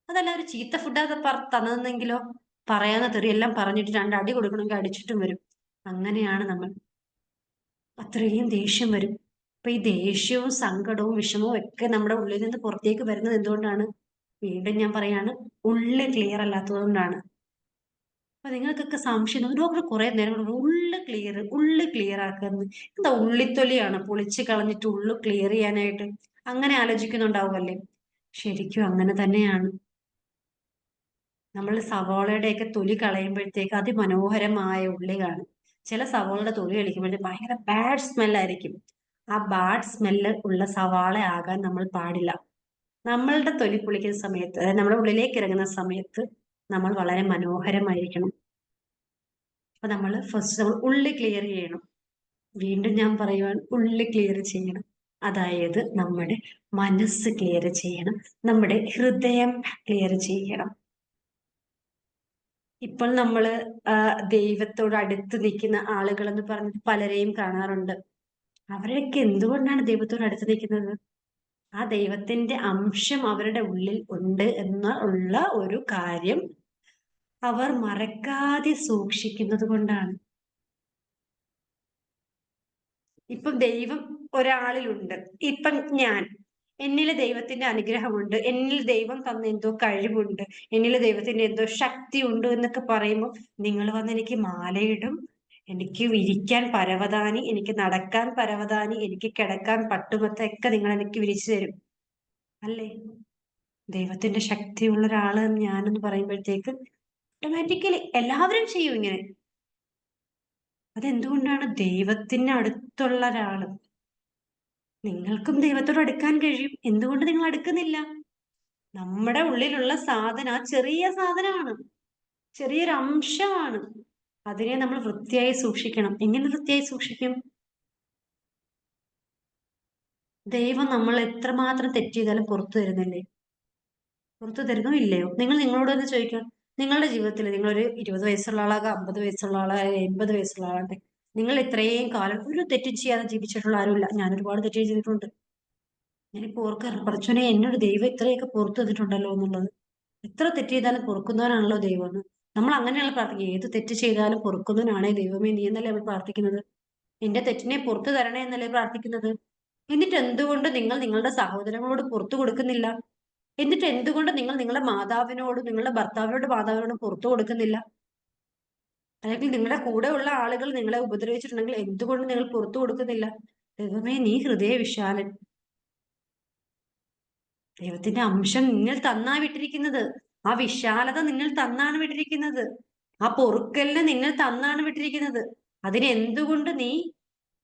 അതല്ല ഒരു ചീത്ത ഫുഡ് അത് തന്നതെന്നെങ്കിലോ, പറയാന്ന തെറിയെല്ലാം പറഞ്ഞിട്ട് രണ്ട് അടി കൊടുക്കണമെങ്കിൽ അടിച്ചിട്ടും വരും. അങ്ങനെയാണ് നമ്മൾ. അത്രയും ദേഷ്യം വരും. അപ്പൊ ഈ ദേഷ്യവും സങ്കടവും വിഷമവും ഒക്കെ നമ്മുടെ ഉള്ളിൽ നിന്ന് പുറത്തേക്ക് വരുന്നത് എന്തുകൊണ്ടാണ്? വീണ്ടും ഞാൻ പറയാണ്, ഉള്ള് ക്ലിയർ അല്ലാത്തതുകൊണ്ടാണ്. അപ്പൊ നിങ്ങൾക്കൊക്കെ സംശയം, ഡോക്ടർ കുറെ നേരം ഉള്ള് ക്ലിയർ ആക്കുന്നത് എന്താ? ഉള്ളിത്തൊലിയാണ് പൊളിച്ച് കളഞ്ഞിട്ട് ഉള്ളു ക്ലിയർ ചെയ്യാനായിട്ട് അങ്ങനെ ആലോചിക്കുന്നുണ്ടാവുമല്ലേ? ശരിക്കും അങ്ങനെ തന്നെയാണ്. നമ്മൾ സവോളയുടെയൊക്കെ തൊലി കളയുമ്പോഴത്തേക്ക് അതിമനോഹരമായ ഉള്ളി കാണും. ചില സവോളയുടെ തൊലി കളിക്കുമ്പോഴത്തേക്ക് ഭയങ്കര ബാഡ് സ്മെല്ലായിരിക്കും. ആ ബാഡ് സ്മെല്ല് ഉള്ള സവാള ആകാൻ നമ്മൾ പാടില്ല. നമ്മളുടെ തൊലി പൊളിക്കുന്ന സമയത്ത്, അതായത് നമ്മുടെ ഉള്ളിലേക്ക് ഇറങ്ങുന്ന സമയത്ത് നമ്മൾ വളരെ മനോഹരമായിരിക്കണം. അപ്പൊ നമ്മൾ ഫസ്റ്റ് നമ്മൾ ഉള്ളി ക്ലിയർ ചെയ്യണം. വീണ്ടും ഞാൻ പറയുവാൻ, ഉള്ളി ക്ലിയർ ചെയ്യണം. അതായത് നമ്മുടെ മനസ്സ് ക്ലിയർ ചെയ്യണം, നമ്മുടെ ഹൃദയം ക്ലിയർ ചെയ്യണം. ഇപ്പോൾ നമ്മള് ദൈവത്തോട് അടുത്ത് നിൽക്കുന്ന ആളുകൾ എന്ന് പറഞ്ഞിട്ട് പലരെയും കാണാറുണ്ട്. അവരൊക്കെ എന്തുകൊണ്ടാണ് ദൈവത്തോട് അടുത്ത് നിൽക്കുന്നത്? ആ ദൈവത്തിന്റെ അംശം അവരുടെ ഉള്ളിൽ ഉണ്ട് എന്നുള്ള ഒരു കാര്യം അവർ മറക്കാതെ സൂക്ഷിക്കുന്നത് കൊണ്ടാണ്. ഇപ്പം ദൈവം ഒരാളിലുണ്ട്. ഇപ്പം ഞാൻ, എന്നില് ദൈവത്തിന്റെ അനുഗ്രഹമുണ്ട്, എന്നിൽ ദൈവം തന്ന എന്തോ കഴിവുണ്ട്, എന്നില് ദൈവത്തിന്റെ എന്തോ ശക്തി ഉണ്ട് എന്നൊക്കെ പറയുമ്പോൾ നിങ്ങൾ വന്ന് എനിക്ക് മാലയിടും, എനിക്ക് വിരിക്കാൻ പരവതാനി, എനിക്ക് നടക്കാൻ പരവതാനി, എനിക്ക് കിടക്കാൻ പട്ടുമത്തൊക്കെ നിങ്ങൾ എനിക്ക് വിരിച്ചു തരും അല്ലേ? ദൈവത്തിന്റെ ശക്തിയുള്ള ഒരാള് ഞാനെന്ന് പറയുമ്പോഴത്തേക്ക് ഓട്ടോമാറ്റിക്കലി എല്ലാവരും ചെയ്യും ഇങ്ങനെ. അതെന്തുകൊണ്ടാണ്? ദൈവത്തിന് അടുത്തുള്ള ഒരാള്. നിങ്ങൾക്കും ദൈവത്തോട് അടുക്കാൻ കഴിയും. എന്തുകൊണ്ട് നിങ്ങൾ അടുക്കുന്നില്ല? നമ്മുടെ ഉള്ളിലുള്ള സാധനം ആ ചെറിയ സാധനമാണ്, ചെറിയൊരു അംശമാണ്. അതിനെ നമ്മൾ വൃത്തിയായി സൂക്ഷിക്കണം. എങ്ങനെ വൃത്തിയായി സൂക്ഷിക്കും? ദൈവം നമ്മൾ എത്രമാത്രം തെറ്റ് ചെയ്താലും പുറത്തു തരുന്നില്ലേ? പുറത്തു തരുന്നോ ഇല്ലയോ? നിങ്ങൾ നിങ്ങളോട് തന്നെ ചോദിക്കാം. നിങ്ങളുടെ ജീവിതത്തിൽ നിങ്ങളൊരു 20 വയസ്സുള്ള ആളാകാം, 50 വയസ്സുള്ള ആളാകാം, 80 വയസ്സുള്ള ആളാകട്ടെ, നിങ്ങൾ ഇത്രയും കാലം ഒരു തെറ്റും ചെയ്യാതെ ജീവിച്ചിട്ടുള്ള ആരുമില്ല. ഞാൻ ഒരുപാട് തെറ്റ് ചെയ്തിട്ടുണ്ട്. ഞാനിപ്പോ ഓർക്കാറുണ്ട്, പടച്ചോനെ എന്നോട് ദൈവം ഇത്രയൊക്കെ പുറത്തു തന്നിട്ടുണ്ടല്ലോ എന്നുള്ളത്. എത്ര തെറ്റ് ചെയ്താലും പൊറുക്കുന്നവനാണല്ലോ ദൈവം എന്ന്. നമ്മൾ അങ്ങനെയുള്ള പ്രാർത്ഥിക്കുക. ഏത് തെറ്റ് ചെയ്താലും പൊറുക്കുന്നവനാണേ ദൈവമേ നീ എന്നല്ലേ നമ്മൾ പ്രാർത്ഥിക്കുന്നത്. എന്റെ തെറ്റിനെ പുറത്തു തരണേ എന്നല്ലേ പ്രാർത്ഥിക്കുന്നത്. എന്നിട്ട് എന്തുകൊണ്ട് നിങ്ങൾ നിങ്ങളുടെ സഹോദരങ്ങളോട് പുറത്തു കൊടുക്കുന്നില്ല? എന്നിട്ട് എന്തുകൊണ്ട് നിങ്ങൾ നിങ്ങളുടെ മാതാവിനോടും നിങ്ങളുടെ ഭർത്താവിനോടും മാതാവിനോടും പുറത്തു കൊടുക്കുന്നില്ല? അല്ലെങ്കിൽ നിങ്ങളുടെ കൂടെ ഉള്ള ആളുകൾ നിങ്ങളെ ഉപദ്രവിച്ചിട്ടുണ്ടെങ്കിൽ എന്തുകൊണ്ട് നിങ്ങൾ പുറത്തു കൊടുക്കുന്നില്ല? ദൈവമേ നീ ഹൃദയ വിശാലൻ. ദൈവത്തിന്റെ അംശം നിങ്ങൾ തന്നാ വിട്ടിരിക്കുന്നത്. ആ വിശാലത നിങ്ങൾ തന്നാണ് വിട്ടിരിക്കുന്നത്. ആ പൊറുക്കലിനെ നിങ്ങൾ തന്നാണ് വിട്ടിരിക്കുന്നത്. അതിനെ എന്തുകൊണ്ട് നീ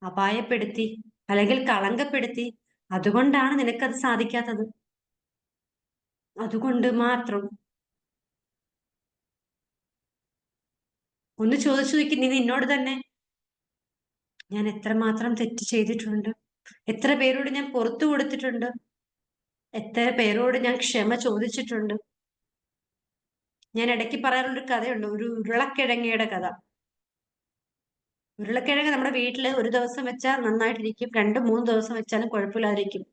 അപായപ്പെടുത്തി അല്ലെങ്കിൽ കളങ്കപ്പെടുത്തി? അതുകൊണ്ടാണ് നിനക്കത് സാധിക്കാത്തത്. അതുകൊണ്ട് മാത്രം ഒന്ന് ചോദിച്ചു നോക്കി നീ നിന്നോട് തന്നെ. ഞാൻ എത്രമാത്രം തെറ്റ് ചെയ്തിട്ടുണ്ട്, എത്ര പേരോട് ഞാൻ പുറത്തു കൊടുത്തിട്ടുണ്ട്, എത്ര പേരോട് ഞാൻ ക്ഷമ ചോദിച്ചിട്ടുണ്ട്. ഞാൻ ഇടയ്ക്ക് പറയാറുള്ളൊരു കഥയുണ്ട്, ഒരു ഉരുളക്കിഴങ്ങയുടെ കഥ. ഉരുളക്കിഴങ്ങ് നമ്മുടെ വീട്ടില് ഒരു ദിവസം വെച്ചാൽ നന്നായിട്ടിരിക്കും, 2-3 ദിവസം വെച്ചാലും കുഴപ്പമില്ലാതിരിക്കും.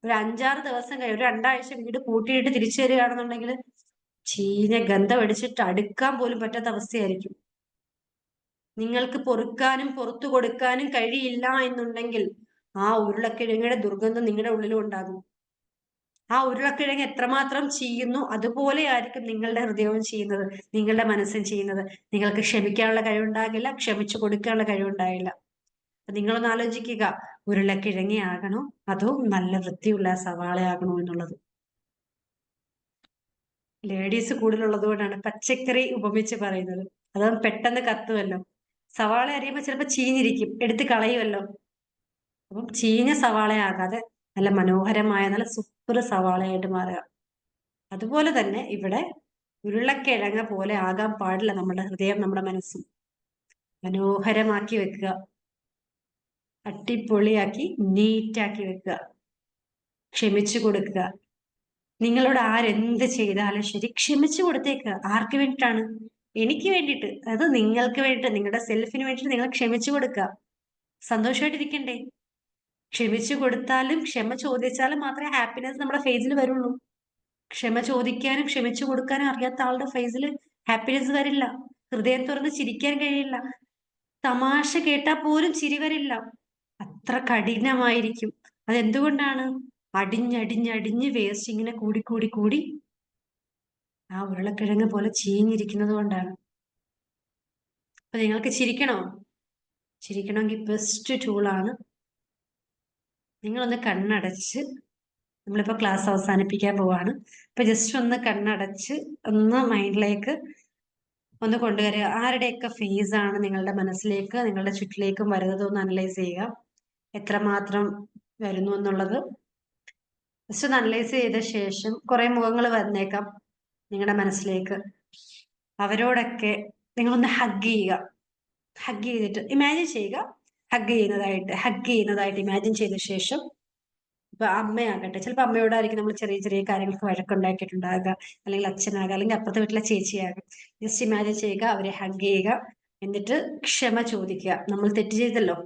ഒരു 5-6 ദിവസം കഴിഞ്ഞ്, ഒരു 2 ആഴ്ച വീട് പൂട്ടിയിട്ട് തിരിച്ചു തരികയാണെന്നുണ്ടെങ്കിൽ ചീഞ്ഞ ഗന്ധം അടിച്ചിട്ട് അടുക്കാൻ പോലും പറ്റാത്ത അവസ്ഥയായിരിക്കും. നിങ്ങൾക്ക് പൊറുക്കാനും പുറത്തു കൊടുക്കാനും കഴിയില്ല എന്നുണ്ടെങ്കിൽ ആ ഉരുളക്കിഴങ്ങയുടെ ദുർഗന്ധം നിങ്ങളുടെ ഉള്ളിലും ഉണ്ടാകും. ആ ഉരുളക്കിഴങ്ങ് എത്രമാത്രം ചെയ്യുന്നു അതുപോലെ ആയിരിക്കും നിങ്ങളുടെ ഹൃദയവും ചെയ്യുന്നത്, നിങ്ങളുടെ മനസ്സും ചെയ്യുന്നത്. നിങ്ങൾക്ക് ക്ഷമിക്കാനുള്ള കഴിവുണ്ടാകില്ല, ക്ഷമിച്ചു കൊടുക്കാനുള്ള കഴിവുണ്ടാകില്ല. നിങ്ങളൊന്ന് ആലോചിക്കുക, ഉരുളക്കിഴങ്ങി ആകണോ അതോ നല്ല വൃത്തിയുള്ള സവാളയാകണോ എന്നുള്ളത്. ലേഡീസ് കൂടുതലുള്ളത് കൊണ്ടാണ് പച്ചക്കറി ഉപമിച്ച് പറയുന്നത്. അത് പെട്ടെന്ന് കത്തുമല്ലോ. സവാള അറിയുമ്പോൾ ചിലപ്പോൾ ചീഞ്ഞിരിക്കും, എടുത്ത് കളയുമല്ലോ. അപ്പം ചീഞ്ഞ സവാളയാകാതെ നല്ല മനോഹരമായ നല്ല സൂപ്പർ സവാളയായിട്ട് മാറുക. അതുപോലെ തന്നെ ഇവിടെ ഉരുളക്കിഴങ്ങ പോലെ ആകാൻ പാടില്ല നമ്മുടെ ഹൃദയം, നമ്മുടെ മനസ്സും. മനോഹരമാക്കി വെക്കുക, അട്ടിപ്പൊളിയാക്കി നീറ്റാക്കി വെക്കുക, ക്ഷമിച്ചു കൊടുക്കുക. നിങ്ങളോട് ആരെന്ത് ചെയ്താലും ശരി ക്ഷമിച്ചു കൊടുത്തേക്കുക. ആർക്ക് വേണ്ടിയിട്ടാണ്? എനിക്ക് വേണ്ടിയിട്ട്. അത് നിങ്ങൾക്ക് വേണ്ടിയിട്ട്, നിങ്ങളുടെ സെൽഫിന് വേണ്ടിയിട്ട് നിങ്ങൾ ക്ഷമിച്ചു കൊടുക്കുക. സന്തോഷമായിട്ടിരിക്കണ്ടേ? ക്ഷമിച്ചു കൊടുത്താലും ക്ഷമ ചോദിച്ചാലും മാത്രമേ ഹാപ്പിനെസ് നമ്മുടെ ഫേസിൽ വരുള്ളൂ. ക്ഷമ ചോദിക്കാനും ക്ഷമിച്ചു കൊടുക്കാനും അറിയാത്ത ആളുടെ ഫേസിൽ ഹാപ്പിനെസ് വരില്ല. ഹൃദയം തുറന്ന് ചിരിക്കാൻ കഴിയില്ല. തമാശ കേട്ടാൽ പോലും ചിരി വരില്ല. അത്ര കഠിനമായിരിക്കും. അതെന്തുകൊണ്ടാണ്? അടിഞ്ഞടിഞ്ഞടിഞ്ഞ് വേസ്റ്റ് ഇങ്ങനെ കൂടി കൂടി കൂടി ആ ഉരുളക്കിഴങ്ങ് പോലെ ചീഞ്ഞിരിക്കുന്നത് കൊണ്ടാണ്. അപ്പൊ നിങ്ങൾക്ക് ചിരിക്കണോ? ചിരിക്കണമെങ്കിൽ ബെസ്റ്റ് ടൂളാണ്, നിങ്ങളൊന്ന് കണ്ണടച്ച്, നമ്മളിപ്പോ ക്ലാസ് അവസാനിപ്പിക്കാൻ പോവാണ്. അപ്പൊ ജസ്റ്റ് ഒന്ന് കണ്ണടച്ച് ഒന്ന് മൈൻഡിലേക്ക് ഒന്ന് കൊണ്ടുവരിക. ആരുടെയൊക്കെ ഫേസ് ആണ് നിങ്ങളുടെ മനസ്സിലേക്ക്, നിങ്ങളുടെ ചുറ്റിലേക്കും വരുന്നത് ഒന്ന് അനലൈസ് ചെയ്യുക. എത്രമാത്രം വരുന്നു എന്നുള്ളത് ജസ്റ്റ് ഒന്ന് അനലൈസ് ചെയ്ത ശേഷം കുറെ മുഖങ്ങൾ വന്നേക്കാം നിങ്ങളുടെ മനസ്സിലേക്ക്. അവരോടൊക്കെ നിങ്ങളൊന്ന് ഹഗ് ചെയ്യുക. ഹഗ് ചെയ്തിട്ട് ഇമാജിൻ ചെയ്യുക, ഹഗ് ചെയ്യുന്നതായിട്ട് ഇമാജിൻ ചെയ്ത ശേഷം, ഇപ്പൊ അമ്മയാകട്ടെ, ചിലപ്പോൾ അമ്മയോടായിരിക്കും നമ്മൾ ചെറിയ ചെറിയ കാര്യങ്ങൾക്ക് വഴക്കുണ്ടാക്കിയിട്ടുണ്ടാകുക, അല്ലെങ്കിൽ അച്ഛനാകാം, അല്ലെങ്കിൽ അപ്പുറത്തെ വീട്ടിലെ ചേച്ചിയാകും. ജസ്റ്റ് ഇമാജിൻ ചെയ്യുക, അവരെ ഹഗ് ചെയ്യുക, എന്നിട്ട് ക്ഷമ ചോദിക്കുക. നമ്മൾ തെറ്റ് ചെയ്തല്ലോ,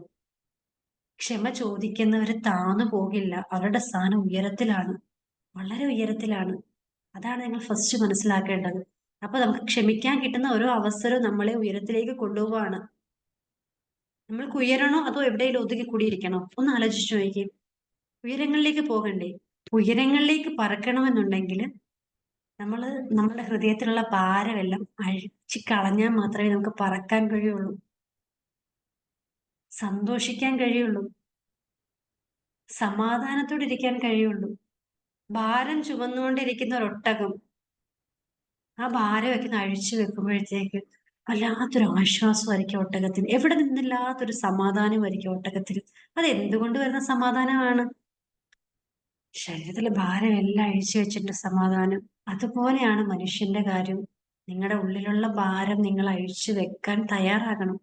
ക്ഷമ ചോദിക്കുന്നവര് താന്നു പോകില്ല. അവരുടെ സ്ഥാനം ഉയരത്തിലാണ്, വളരെ ഉയരത്തിലാണ്. അതാണ് നിങ്ങൾ ഫസ്റ്റ് മനസ്സിലാക്കേണ്ടത്. അപ്പൊ നമുക്ക് ക്ഷമിക്കാൻ കിട്ടുന്ന ഓരോ അവസരവും നമ്മളെ ഉയരത്തിലേക്ക് കൊണ്ടുപോവാണ്. നമ്മൾക്ക് ഉയരണോ അതോ എവിടെയെങ്കിലും ഒതുങ്ങി കൂടിയിരിക്കണോ? ഒന്ന് ആലോചിച്ചു നോക്കിയേ. ഉയരങ്ങളിലേക്ക് പോകണ്ടേ? ഉയരങ്ങളിലേക്ക് പറക്കണമെന്നുണ്ടെങ്കിൽ നമ്മള് നമ്മുടെ ഹൃദയത്തിലുള്ള ഭാരമെല്ലാം അഴിച്ച് കളഞ്ഞാൽ മാത്രമേ നമുക്ക് പറക്കാൻ കഴിയുള്ളൂ, സന്തോഷിക്കാൻ കഴിയുള്ളൂ, സമാധാനത്തോടെ ഇരിക്കാൻ കഴിയുള്ളൂ. ഭാരം ചുമന്നുകൊണ്ടിരിക്കുന്ന ഒരൊട്ടകം ആ ഭാരമൊക്കെ ഒന്ന് അഴിച്ചു വെക്കുമ്പോഴത്തേക്ക് വല്ലാത്തൊരു ആശ്വാസമായിരിക്കും ഒട്ടകത്തിന്. എവിടെ നിന്നില്ലാത്തൊരു സമാധാനമായിരിക്കും ഒട്ടകത്തിന്. അത് എന്തുകൊണ്ട് വരുന്ന സമാധാനമാണ്? ശരീരത്തിലെ ഭാരം എല്ലാം അഴിച്ചു വെച്ചിട്ട് സമാധാനം. അതുപോലെയാണ് മനുഷ്യന്റെ കാര്യം. നിങ്ങളുടെ ഉള്ളിലുള്ള ഭാരം നിങ്ങൾ അഴിച്ചു വെക്കാൻ തയ്യാറാകണം.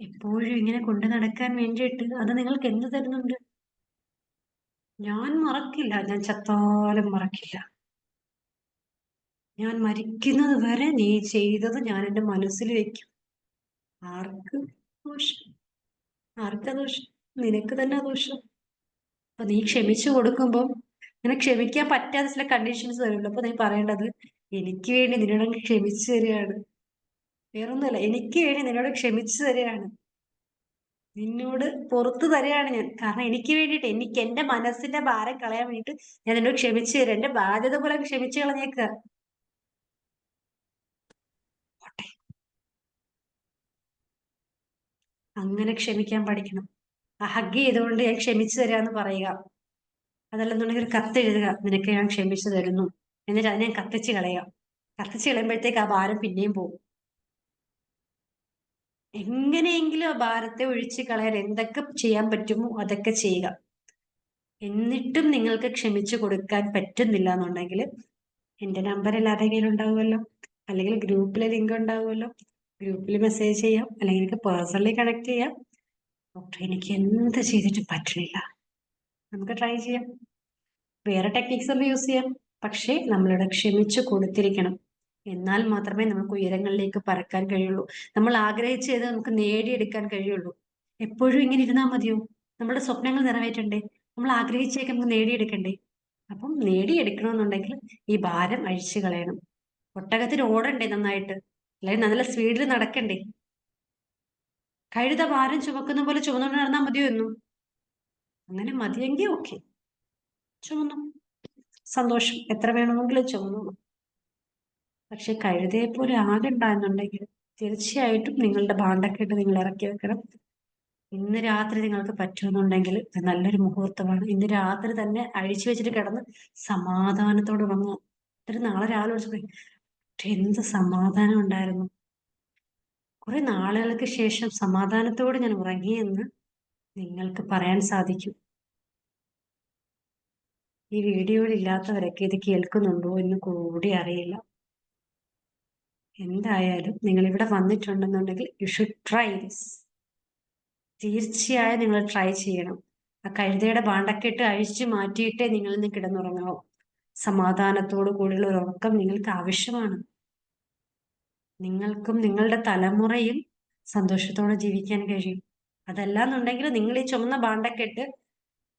എപ്പോഴും ഇങ്ങനെ കൊണ്ടു നടക്കാൻ വേണ്ടിയിട്ട് അത് നിങ്ങൾക്ക് എന്ത് തരുന്നുണ്ട്? ഞാൻ മറക്കില്ല, ഞാൻ ചത്താലും മറക്കില്ല. ഞാൻ മരിക്കുന്നത് വരെ നീ ചെയ്തത് ഞാൻ എന്റെ മനസ്സിൽ വെക്കും. ആർക്ക് ദോഷം? ആർക്കാ ദോഷം? നിനക്ക് തന്നെ ദോഷം. അപ്പൊ നീ ക്ഷമിച്ചു കൊടുക്കുമ്പോൾ നിനക്ക് ക്ഷമിക്കാൻ പറ്റാത്ത ചില കണ്ടീഷൻസ് വരുമല്ലോ. അപ്പൊ നീ പറയേണ്ടത്, എനിക്ക് വേണ്ടി നിന്നോട് ക്ഷമിച്ചു തരികയാണ്. വേറൊന്നുമല്ല, എനിക്ക് വേണ്ടി നിന്നോട് ക്ഷമിച്ചു തരികയാണ്, നിന്നോട് പുറത്തു തരികയാണ് ഞാൻ. കാരണം എനിക്ക് വേണ്ടിയിട്ട്, എനിക്ക് എന്റെ മനസ്സിന്റെ ഭാരം കളയാൻ വേണ്ടിയിട്ട് ഞാൻ നിന്നോട് ക്ഷമിച്ചു തരാം. എന്റെ ബാധ്യത പോലെ ക്ഷമിച്ചു കളഞ്ഞേക്ക. അങ്ങനെ ക്ഷമിക്കാൻ പഠിക്കണം. ആ ഹഗ് ചെയ്തുകൊണ്ട് ഞാൻ ക്ഷമിച്ചു തരാന്ന് പറയുക. അതല്ലെന്നുണ്ടെങ്കിൽ ഒരു കത്ത് എഴുതുക, നിനക്ക് ഞാൻ ക്ഷമിച്ചു തരുന്നു. എന്നിട്ട് അതിനെ കത്തിച്ച് കളയുക. കത്തിച്ച് കളയുമ്പോഴത്തേക്ക് ആ ഭാരം പിന്നെയും പോകും. എങ്ങനെയെങ്കിലും ആ ഭാരത്തെ ഒഴിച്ച് കളയാൻ എന്തൊക്കെ ചെയ്യാൻ പറ്റുമോ അതൊക്കെ ചെയ്യുക. എന്നിട്ടും നിങ്ങൾക്ക് ക്ഷമിച്ചു കൊടുക്കാൻ പറ്റുന്നില്ല എന്നുണ്ടെങ്കിൽ എന്റെ നമ്പർ എല്ലാവരുടെ കയ്യിൽ ഉണ്ടാവുമല്ലോ, അല്ലെങ്കിൽ ഗ്രൂപ്പിലെ ലിങ്ക് ഉണ്ടാവുമല്ലോ. ഗ്രൂപ്പിൽ മെസ്സേജ് ചെയ്യാം, അല്ലെങ്കിൽ എനിക്ക് പേഴ്സണലി കണക്ട് ചെയ്യാം. ഡോക്ടർ, എനിക്ക് എന്ത് ചെയ്തിട്ട് പറ്റണില്ല, നമുക്ക് ട്രൈ ചെയ്യാം. വേറെ ടെക്നിക്സ് ഒന്നും യൂസ് ചെയ്യാം. പക്ഷേ നമ്മളിവിടെ ക്ഷമിച്ചു കൊടുത്തിരിക്കണം. എന്നാൽ മാത്രമേ നമുക്ക് ഉയരങ്ങളിലേക്ക് പറക്കാൻ കഴിയുള്ളൂ. നമ്മൾ ആഗ്രഹിച്ചത് നമുക്ക് നേടിയെടുക്കാൻ കഴിയുള്ളൂ. എപ്പോഴും ഇങ്ങനെ ഇരുന്നാൽ മതിയോ? നമ്മുടെ സ്വപ്നങ്ങൾ നിറവേറ്റണ്ടേ? നമ്മൾ ആഗ്രഹിച്ചേക്ക് നമുക്ക് നേടിയെടുക്കണ്ടേ? അപ്പം നേടിയെടുക്കണമെന്നുണ്ടെങ്കിൽ ഈ ഭാരം അഴിച്ചു കളയണം. ഒട്ടകത്തിന് ഓടണ്ടേ നന്നായിട്ട്, അല്ലെങ്കിൽ നല്ല സ്പീഡിൽ നടക്കണ്ടേ? കഴുത ഭാരം ചുമക്കുന്ന പോലെ ചുമന്നുകൊണ്ട് നടന്നാൽ മതിയോ എന്നും? അങ്ങനെ മതിയെങ്കിൽ ഓക്കെ, ചുമന്നു, സന്തോഷം, എത്ര വേണമെങ്കിലും ചുമന്നു. പക്ഷെ കഴുതയെ പോലെ ആകണ്ട എന്നുണ്ടെങ്കിൽ തീർച്ചയായിട്ടും നിങ്ങളുടെ ഭാണ്ഡക്കെട്ട് നിങ്ങൾ ഇറക്കി വെക്കണം. ഇന്ന് രാത്രി നിങ്ങൾക്ക് പറ്റുമെന്നുണ്ടെങ്കിൽ ഇത് നല്ലൊരു മുഹൂർത്തമാണ്. ഇന്ന് രാത്രി തന്നെ അഴിച്ചു വെച്ചിട്ട് കിടന്ന് സമാധാനത്തോടെ ഉറങ്ങുക. എന്നിട്ട് നാളെ രാവിലെ വിളിച്ചു, എന്ത് സമാധാനം ഉണ്ടായിരുന്നു, കുറെ നാളുകൾക്ക് ശേഷം സമാധാനത്തോടെ ഞാൻ ഉറങ്ങിയെന്ന് നിങ്ങൾക്ക് പറയാൻ സാധിക്കും. ഈ വീഡിയോയിൽ ഇല്ലാത്തവരൊക്കെ ഇത് കേൾക്കുന്നുണ്ടോ എന്ന് കൂടി അറിയില്ല. എന്തായാലും നിങ്ങൾ ഇവിടെ വന്നിട്ടുണ്ടെന്നുണ്ടെങ്കിൽ യു ഷുഡ് ട്രൈ ദിസ്. തീർച്ചയായും നിങ്ങൾ ട്രൈ ചെയ്യണം. ആ കഴുതയുടെ ഭാണ്ഡക്കെട്ട് അഴിച്ചു മാറ്റിയിട്ടേ നിങ്ങൾ ഇന്ന് കിടന്നുറങ്ങാവൂ. സമാധാനത്തോടു കൂടിയുള്ള ഒരു ഉറക്കം നിങ്ങൾക്ക് ആവശ്യമാണ്. നിങ്ങൾക്കും നിങ്ങളുടെ തലമുറയും സന്തോഷത്തോടെ ജീവിക്കാൻ കഴിയും. അതല്ലാന്നുണ്ടെങ്കിൽ നിങ്ങൾ ഈ ചുമന്ന ഭാണ്ഡക്കെട്ട്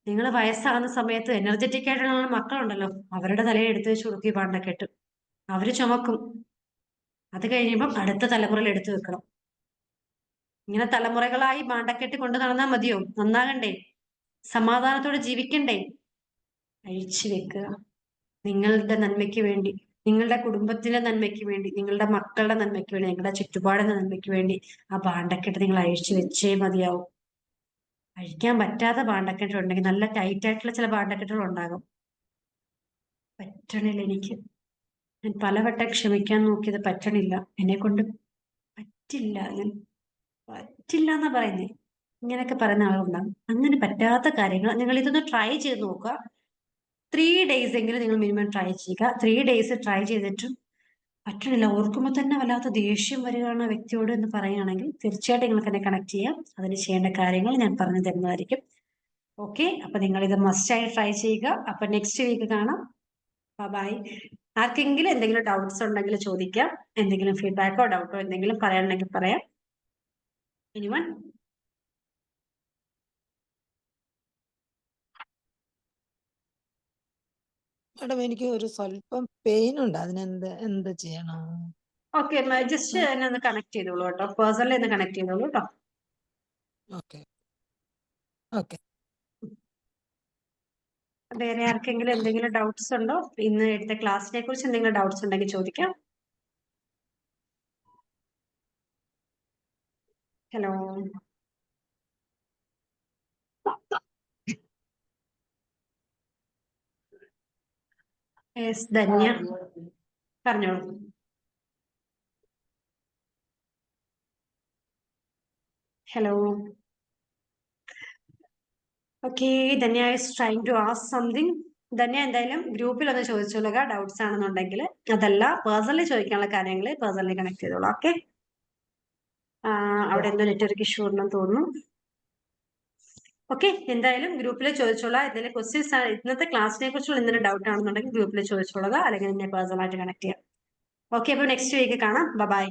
നിങ്ങൾ വയസ്സാകുന്ന സമയത്ത് എനർജറ്റിക് ആയിട്ടുള്ള മക്കളുണ്ടല്ലോ, അവരുടെ തലയെ എടുത്തു വെച്ച് കൊടുക്കും ഈ ഭാണ്ഡക്കെട്ട്. അവര് ചുമക്കും. അത് കഴിയുമ്പം അടുത്ത തലമുറയിൽ എടുത്തു വെക്കണം. ഇങ്ങനെ തലമുറകളായി ഭാണ്ഡക്കെട്ട് കൊണ്ട് നടന്നാൽ മതിയോ? നന്നാകണ്ടേ? സമാധാനത്തോടെ ജീവിക്കണ്ടേ? അഴിച്ചു വെക്കുക. നിങ്ങളുടെ നന്മയ്ക്ക് വേണ്ടി, നിങ്ങളുടെ കുടുംബത്തിന്റെ നന്മയ്ക്ക് വേണ്ടി, നിങ്ങളുടെ മക്കളുടെ നന്മയ്ക്ക് വേണ്ടി, നിങ്ങളുടെ ചുറ്റുപാടിന്റെ നന്മയ്ക്ക് വേണ്ടി ആ ഭാണ്ഡക്കെട്ട് നിങ്ങൾ അഴിച്ചു വെച്ചേ മതിയാവും. അഴിക്കാൻ പറ്റാത്ത ഭാണ്ഡക്കെട്ടുണ്ടെങ്കിൽ, നല്ല ടൈറ്റ് ആയിട്ടുള്ള ചില ഭാണ്ഡക്കെട്ടുകൾ ഉണ്ടാകും. പറ്റണില്ല എനിക്ക്, ഞാൻ പലവട്ടം ക്ഷമിക്കാൻ നോക്കിയത് പറ്റണില്ല, എന്നെ കൊണ്ട് പറ്റില്ല, ഞാൻ പറ്റില്ല എന്നാ പറയുന്നേ. ഇങ്ങനെയൊക്കെ പറയുന്ന ആളുണ്ടാകും. അങ്ങനെ പറ്റാത്ത കാര്യങ്ങൾ നിങ്ങൾ ഇതൊന്ന് ട്രൈ ചെയ്ത് നോക്കുക. 3 days എങ്കിലും നിങ്ങൾ മിനിമം ട്രൈ ചെയ്യുക. 3 days ട്രൈ ചെയ്തിട്ടും പറ്റണില്ല, ഓർക്കുമ്പോൾ തന്നെ വല്ലാത്ത ദേഷ്യം വരികയാണ് ആ വ്യക്തിയോട് എന്ന് പറയുകയാണെങ്കിൽ തീർച്ചയായിട്ടും നിങ്ങൾക്ക് എന്നെ കണക്ട് ചെയ്യാം. അതിന് ചെയ്യേണ്ട കാര്യങ്ങൾ ഞാൻ പറഞ്ഞു തരുന്നതായിരിക്കും. ഓക്കെ, അപ്പൊ നിങ്ങൾ ഇത് മസ്റ്റായി ട്രൈ ചെയ്യുക. അപ്പൊ നെക്സ്റ്റ് വീക്ക് കാണാം. ബൈ. ആർക്കെങ്കിലും എന്തെങ്കിലും ഡൗട്ട്സ് ഉണ്ടെങ്കിൽ ചോദിക്കാം. എന്തെങ്കിലും ഫീഡ്ബാക്കോ ഡൗട്ടോ എന്തെങ്കിലും പറയാനുണ്ടെങ്കിൽ പറയാം. എനിവൺ? മാഡം എനിക്ക് ഒരു സ്വല്പം പെയിൻ ഉണ്ട്, അതിനെന്ത് എന്ത് ചെയ്യണം? ഓക്കെ, ജസ്റ്റ് എന്നെ ഒന്ന് കണക്ട് ചെയ്തോളൂ കേട്ടോ, പേഴ്സണലി ഒന്ന് കണക്ട് ചെയ്തോളൂ കേട്ടോ. Okay okay. വേറെ ആർക്കെങ്കിലും എന്തെങ്കിലും ഡൗട്ട്സ് ഉണ്ടോ? ഇന്ന് എടുത്ത ക്ലാസ്സിനെ കുറിച്ച് എന്തെങ്കിലും ഡൗട്ട്സ് ഉണ്ടെങ്കിൽ ചോദിക്കാം. ഹലോ. യെസ്, ധന്യ പറഞ്ഞോളൂ. Hello. Okay, Dhanya is trying to ask something. Dhanya എന്തായാലും ഗ്രൂപ്പിൽ ഒന്ന് ചോദിച്ചോളുക ഡൗട്ട്സ് ആണെന്നുണ്ടെങ്കിൽ. അതല്ല പേഴ്സണലി ചോദിക്കാനുള്ള കാര്യങ്ങൾ പേഴ്സണലി കണക്ട് ചെയ്തോളൂ. ഓക്കെ, അവിടെ എന്തോ നെറ്റ്വർക്ക് ഇഷ്യൂ ഉണ്ടെന്ന് തോന്നുന്നു. ഓക്കെ, എന്തായാലും ഗ്രൂപ്പിൽ ചോദിച്ചോളാം. എന്തെങ്കിലും ക്വസ്റ്റ്യൻസ് ഇന്നത്തെ ക്ലാസ്സിനെ കുറിച്ചുള്ള എന്തെങ്കിലും ഡൗട്ട് ആണെന്നുണ്ടെങ്കിൽ ഗ്രൂപ്പിൽ ചോദിച്ചോളുക, അല്ലെങ്കിൽ എന്നെ പേഴ്സണലായിട്ട് കണക്ട് ചെയ്യാം. ഓക്കെ, അപ്പോൾ നെക്സ്റ്റ് വീക്ക് കാണാം. ബൈ.